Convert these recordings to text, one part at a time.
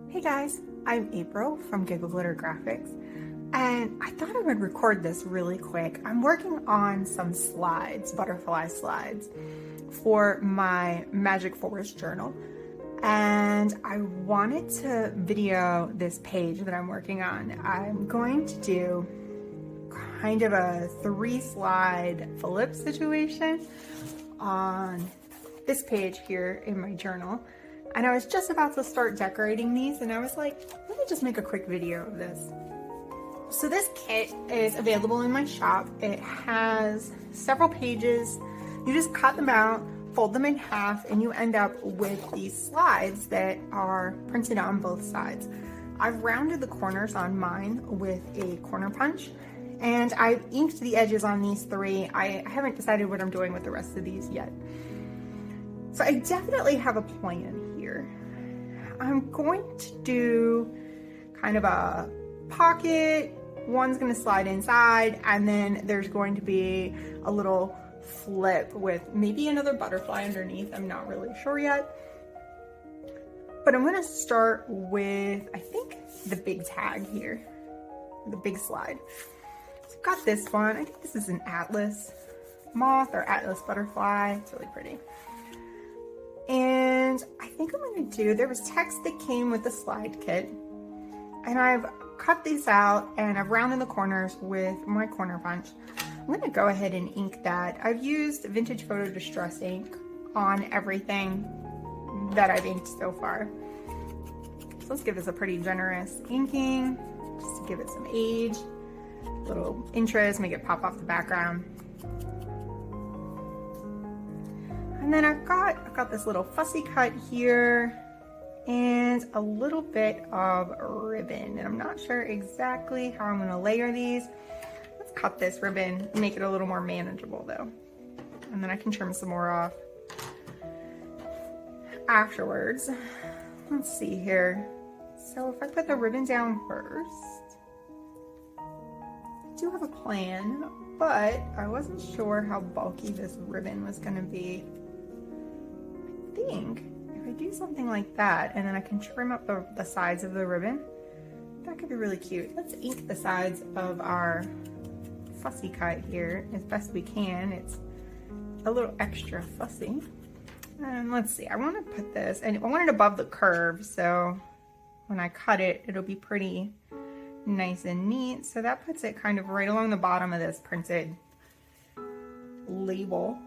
Hey guys, I'm April from Giggle Glitter Graphics, and I thought I would record this really quick. I'm working on some slides, butterfly slides, for my Magic Forest journal, and I wanted to video this page that I'm working on. I'm going to do kind of a 3-slide flip situation on this page here in my journal. And I was just about to start decorating these, and I was like, let me just make a quick video of this. So this kit is available in my shop. It has several pages. You just cut them out, fold them in half, and you end up with these slides that are printed on both sides. I've rounded the corners on mine with a corner punch, and I've inked the edges on these 3. I haven't decided what I'm doing with the rest of these yet. So I definitely have a plan here. I'm going to do kind of a pocket. One's going to slide inside, and then there's going to be a little flip with maybe another butterfly underneath. I'm not really sure yet. But I'm going to start with, I think, the big tag here, the big slide. So I've got this one. I think this is an Atlas moth or Atlas butterfly. It's really pretty. And I think I'm going to do, there was text that came with the slide kit, and I've cut these out and I've rounded the corners with my corner punch. I'm going to go ahead and ink that. I've used Vintage Photo Distress ink on everything that I've inked so far. So let's give this a pretty generous inking, just to give it some age, a little interest, make it pop off the background. And then I've got this little fussy cut here and a little bit of ribbon. And I'm not sure exactly how I'm gonna layer these. Let's cut this ribbon and make it a little more manageable though. And then I can trim some more off afterwards. Let's see here. So if I put the ribbon down first, I do have a plan, but I wasn't sure how bulky this ribbon was gonna be. I think if I do something like that and then I can trim up the sides of the ribbon, that could be really cute. Let's ink the sides of our fussy cut here as best we can. It's a little extra fussy. And let's see, I want to put this, and I want it above the curve, so when I cut it, it'll be pretty nice and neat. So that puts it kind of right along the bottom of this printed label.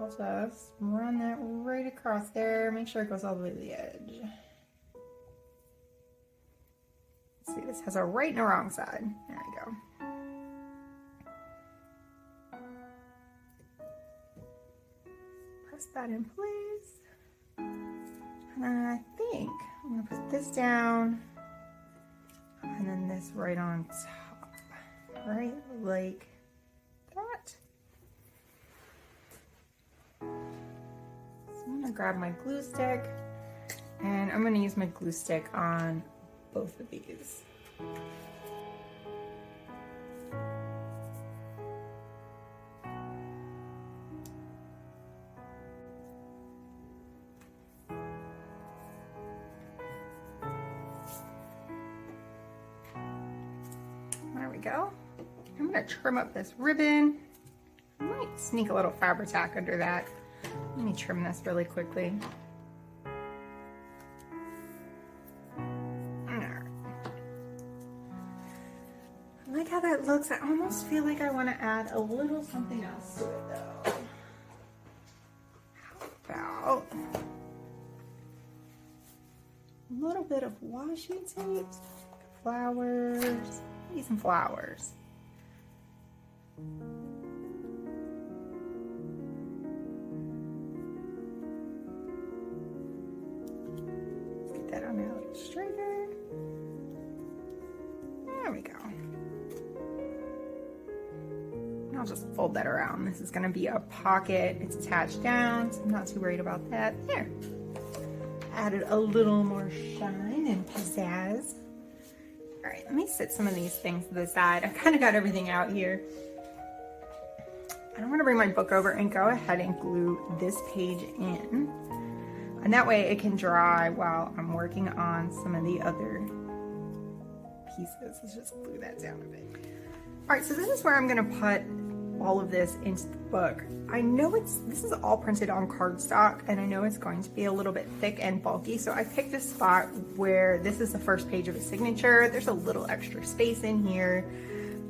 I'll just run that right across there, make sure it goes all the way to the edge. Let's see, this has a right and a wrong side. There we go. Press that in place. And then I think I'm gonna put this down and then this right on top, right like that. I'm gonna grab my glue stick, and I'm gonna use my glue stick on both of these. There we go. I'm gonna trim up this ribbon. I might sneak a little fabric tack under that. Let me trim this really quickly. Alright. I like how that looks. I almost feel like I want to add a little something else to it though. How about a little bit of washi tape, flowers, maybe some flowers. That on there a little straighter. There we go. And I'll just fold that around. This is going to be a pocket. It's attached down, so I'm not too worried about that. There. Added a little more shine and pizzazz. All right, let me sit some of these things to the side. I've kind of got everything out here. And I'm going to bring my book over and go ahead and glue this page in. And that way it can dry while I'm working on some of the other pieces. Let's just glue that down a bit. All right, so this is where I'm gonna put all of this into the book. I know this is all printed on cardstock, and I know it's going to be a little bit thick and bulky, so I picked a spot where this is the first page of a signature. There's a little extra space in here.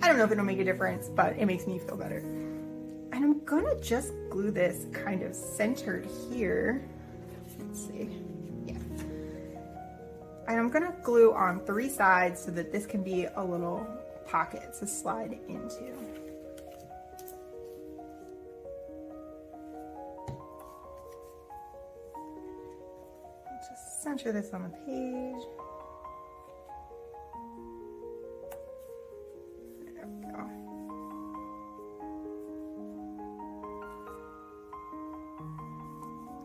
I don't know if it'll make a difference, but it makes me feel better. And I'm gonna just glue this kind of centered here. Let's see, yeah. And I'm gonna glue on 3 sides so that this can be a little pocket to slide into. Just center this on the page. There we go.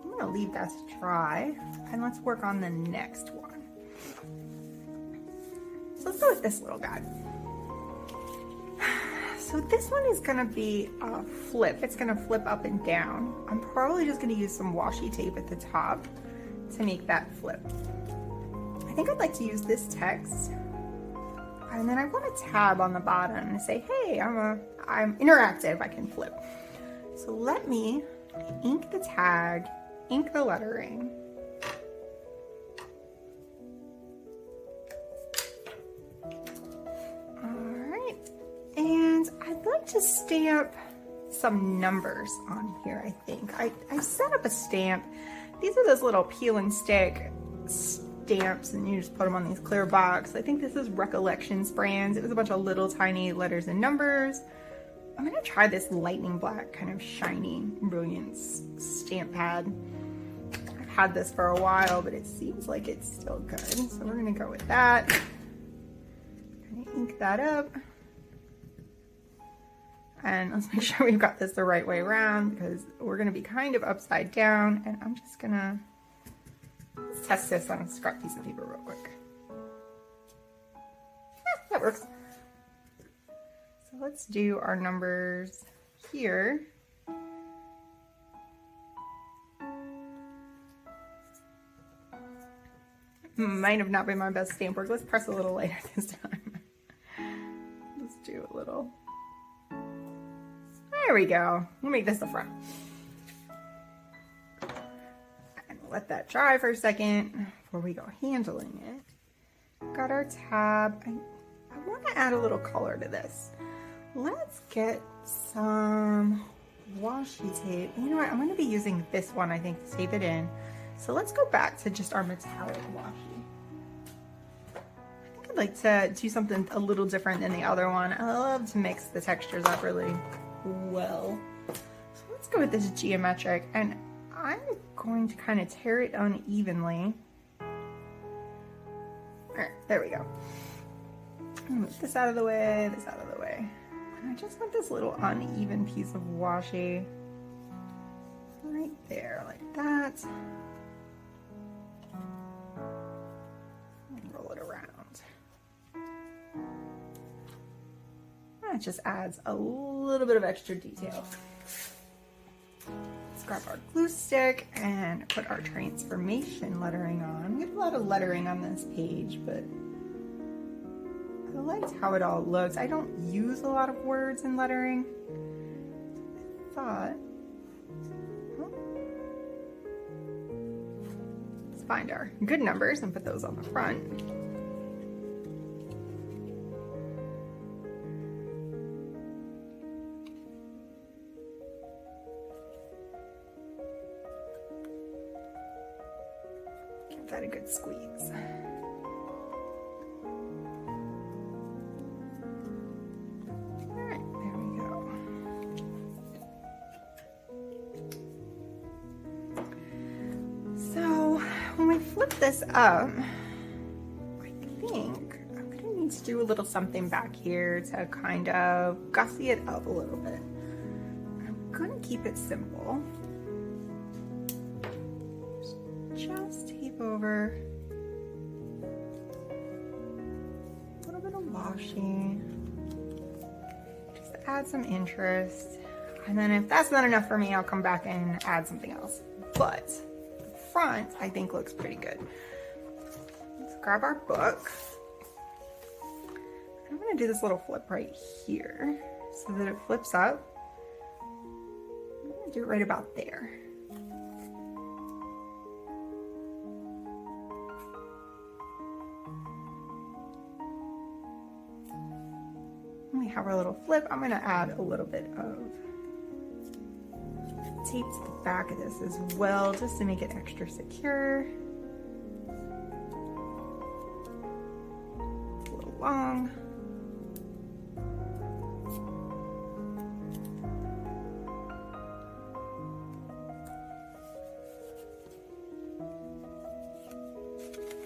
I'm gonna leave that to dry, and let's work on the next one. So let's go with this little guy. So this one is gonna be a flip. It's gonna flip up and down. I'm probably just gonna use some washi tape at the top to make that flip. I think I'd like to use this text, and then I want a tab on the bottom to say, hey, I'm interactive, I can flip. So let me ink the tag, ink the lettering. And I'd like to stamp some numbers on here, I think. I set up a stamp. These are those little peel and stick stamps, and you just put them on these clear box. I think this is Recollections brands. It was a bunch of little tiny letters and numbers. I'm gonna try this lightning black kind of shiny brilliance stamp pad. I've had this for a while, but it seems like it's still good. So we're gonna go with that. I'm gonna ink that up. And let's make sure we've got this the right way around, because we're gonna be kind of upside down, and I'm just gonna, let's test this on a scrap piece of paper real quick. Yeah, that works. So let's do our numbers here. Might have not been my best stamp work. Let's press a little lighter this time. Let's do a little. There we go. We'll make this the front. And we'll let that dry for a second before we go handling it. Got our tab. I want to add a little color to this. Let's get some washi tape. You know what? I'm going to be using this one, I think, to tape it in. So let's go back to just our metallic washi. I think I'd like to do something a little different than the other one. I love to mix the textures up really well. So let's go with this geometric, and I'm going to kind of tear it unevenly. Alright, there we go. Move this out of the way, this out of the way. And I just want this little uneven piece of washi right there, like that. And roll it around. That just adds a little bit of extra detail. Let's grab our glue stick and put our transformation lettering on. We have a lot of lettering on this page, but I liked how it all looks. I don't use a lot of words in lettering. I thought, let's find our good numbers and put those on the front. That a good squeeze. All right, there we go. So when we flip this up, I think I'm gonna need to do a little something back here to kind of gussy it up a little bit. I'm gonna keep it simple. Just tape over a little bit of washi, just to add some interest. And then if that's not enough for me, I'll come back and add something else. But front, I think looks pretty good. Let's grab our book. I'm gonna do this little flip right here so that it flips up. I'm gonna do it right about there. We have our little flip. I'm gonna add a little bit of tape to the back of this as well, just to make it extra secure. A little long.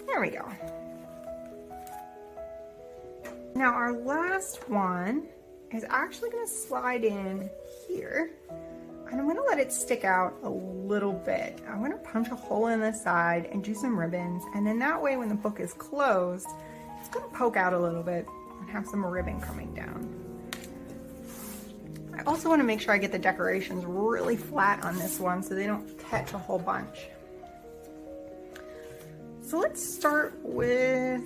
There we go. Now our last one is actually going to slide in here, and I'm going to let it stick out a little bit. I'm going to punch a hole in the side and do some ribbons, and then that way when the book is closed, it's going to poke out a little bit and have some ribbon coming down. I also want to make sure I get the decorations really flat on this one so they don't catch a whole bunch. So let's start with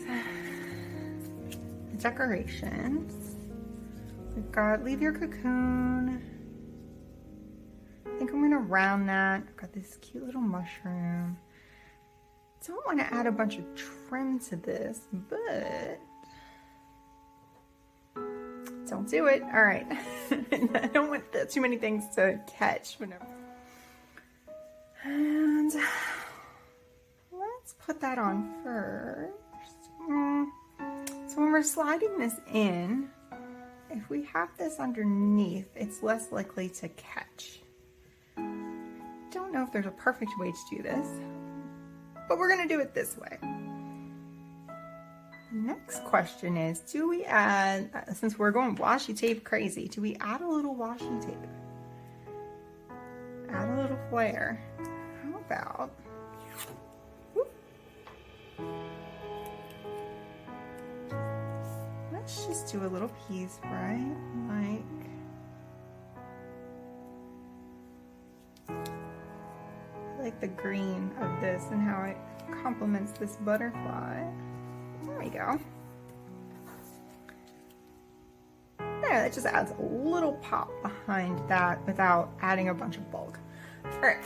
decorations. We've got leave your cocoon. I think I'm gonna round that. I've got this cute little mushroom. Don't want to add a bunch of trim to this, but don't do it. All right. I don't want too many things to catch. And let's put that on first. So when we're sliding this in, if we have this underneath, it's less likely to catch. Don't know if there's a perfect way to do this, but we're gonna do it this way. Next question is, do we add, since we're going washi tape crazy, do we add a little washi tape? Add a little flare. How about, let's just do a little piece, right? Like the green of this and how it complements this butterfly. There we go. There, that just adds a little pop behind that without adding a bunch of bulk. All right,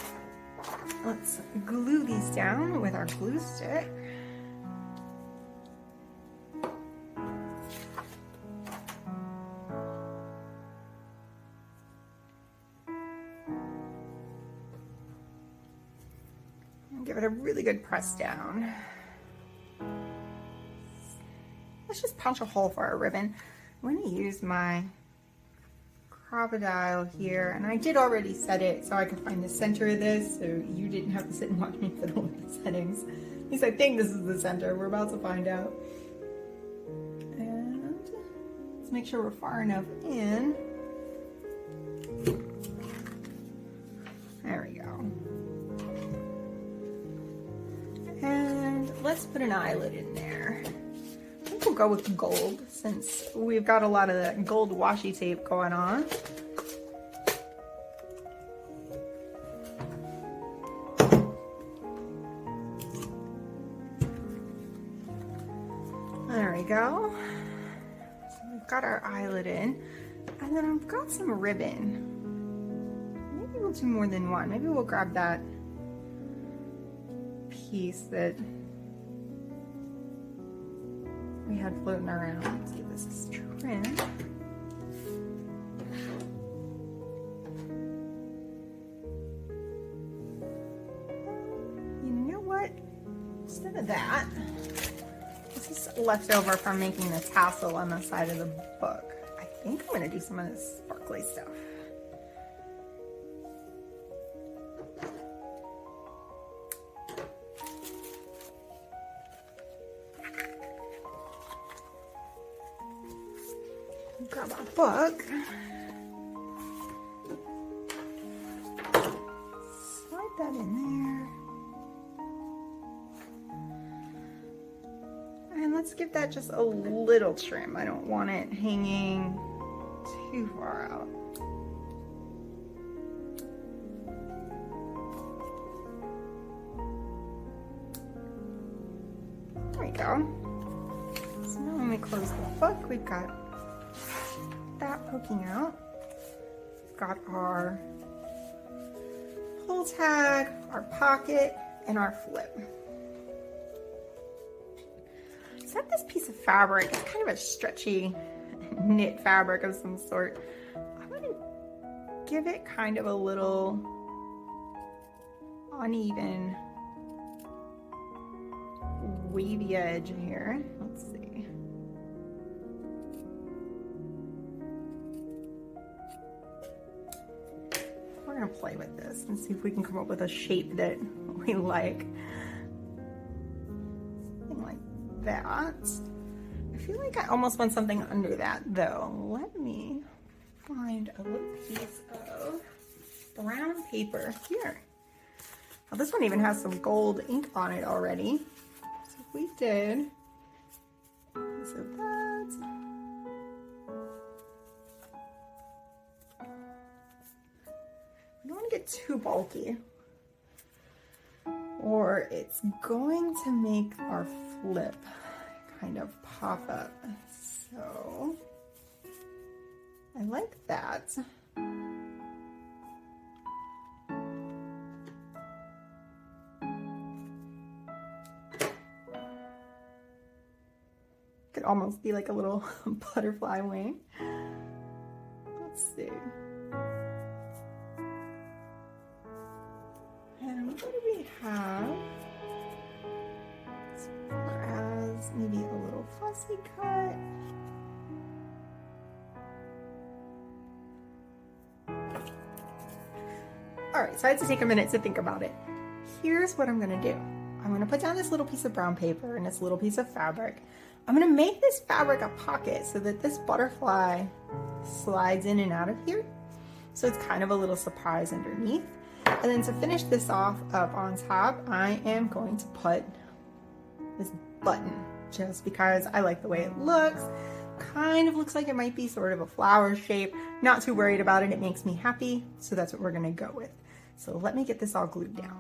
let's glue these down with our glue stick. Give it a really good press down. Let's just punch a hole for our ribbon. I'm going to use my crocodile here, and I did already set it so I could find the center of this, so you didn't have to sit and watch me fiddle with the settings. At least I think this is the center. We're about to find out. And let's make sure we're far enough in. There we go. And let's put an eyelet in there. I think we'll go with gold since we've got a lot of that gold washi tape going on. There we go. So we've got our eyelet in, and then I've got some ribbon. Maybe we'll do more than one. Maybe we'll grab that piece that we had floating around. Let's give this a trim. You know what? Instead of that, this is left over from making the tassel on the side of the book. I think I'm going to do some of this sparkly stuff. Grab our book, slide that in there, and let's give that just a little trim. I don't want it hanging too far out. we go. So now when we close the book, we've got that poking out. We've got our pull tag, our pocket, and our flip. So I have this piece of fabric. It's kind of a stretchy knit fabric of some sort. I'm going to give it kind of a little uneven wavy edge here. Let's see. We're going to play with this and see if we can come up with a shape that we like. Something like that. I feel like I almost want something under that though. Let me find a little piece of brown paper here. Now this one even has some gold ink on it already. So if we did a piece of that. I don't want to get too bulky, or it's going to make our flip kind of pop up. So I like that. Could almost be like a little butterfly wing. Let's see. And what do we have? As far as maybe a little fussy cut. All right, so I had to take a minute to think about it. Here's what I'm gonna do. I'm gonna put down this little piece of brown paper and this little piece of fabric. I'm gonna make this fabric a pocket so that this butterfly slides in and out of here. So it's kind of a little surprise underneath. And then to finish this off up on top, I am going to put this button just because I like the way it looks. Kind of looks like it might be sort of a flower shape. Not too worried about it. It makes me happy. So that's what we're gonna go with. So let me get this all glued down.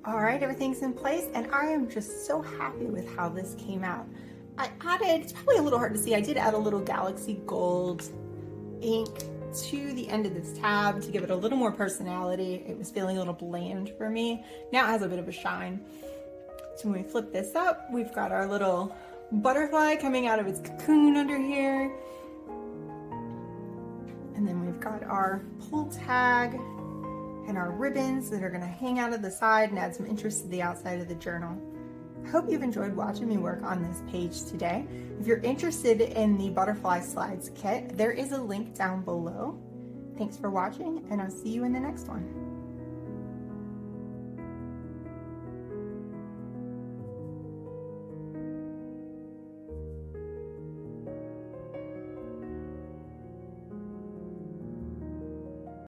All right, everything's in place, and I am just so happy with how this came out. I added, it's probably a little hard to see, I did add a little Galaxy Gold ink to the end of this tab to give it a little more personality. It was feeling a little bland for me. Now it has a bit of a shine. So when we flip this up, we've got our little butterfly coming out of its cocoon under here. And then we've got our pull tag and our ribbons that are gonna hang out of the side and add some interest to the outside of the journal. I hope you've enjoyed watching me work on this page today. If you're interested in the Butterfly Slides kit, there is a link down below. Thanks for watching, and I'll see you in the next one.